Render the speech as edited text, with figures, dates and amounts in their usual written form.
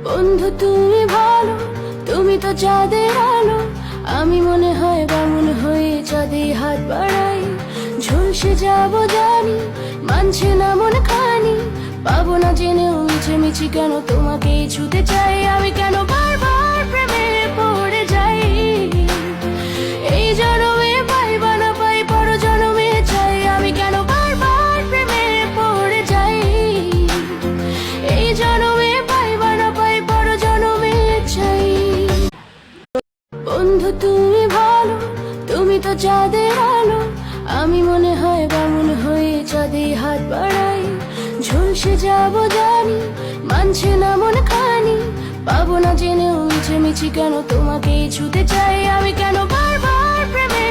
বন্ধু তুমি ভালো, তুমি তো চাঁদের আলো। আমি মনে হয় বামুন হয়ে চাঁদে হাত বাড়াই। ঝলসে যাব জানি, মানছে না মন খানি। পাবো না জেনেও মিছি কেন তোমাকে ছুতে চাই। আমি কেন বারবার প্রেমে পড়ে যাই। এই জনমে পাই বা না পাই, পর জনমে চাই। আমি কেন বারবার প্রেমে পড়ে যাই। এই জনমে পাই বা না পাই, পর জনমে চাই। বন্ধু তুমি ভালো, তুমি তো চাঁদের আলো। আমি মনে হয় বামুন হয়ে চাঁদে হাত বাড়াই। ঝলসে যাব জানি, মানছে না মন খানি। পাবো না জেনেও মিছি কেন তোমাকে ছুতে চাই। আমি কেন বারবার প্রেমে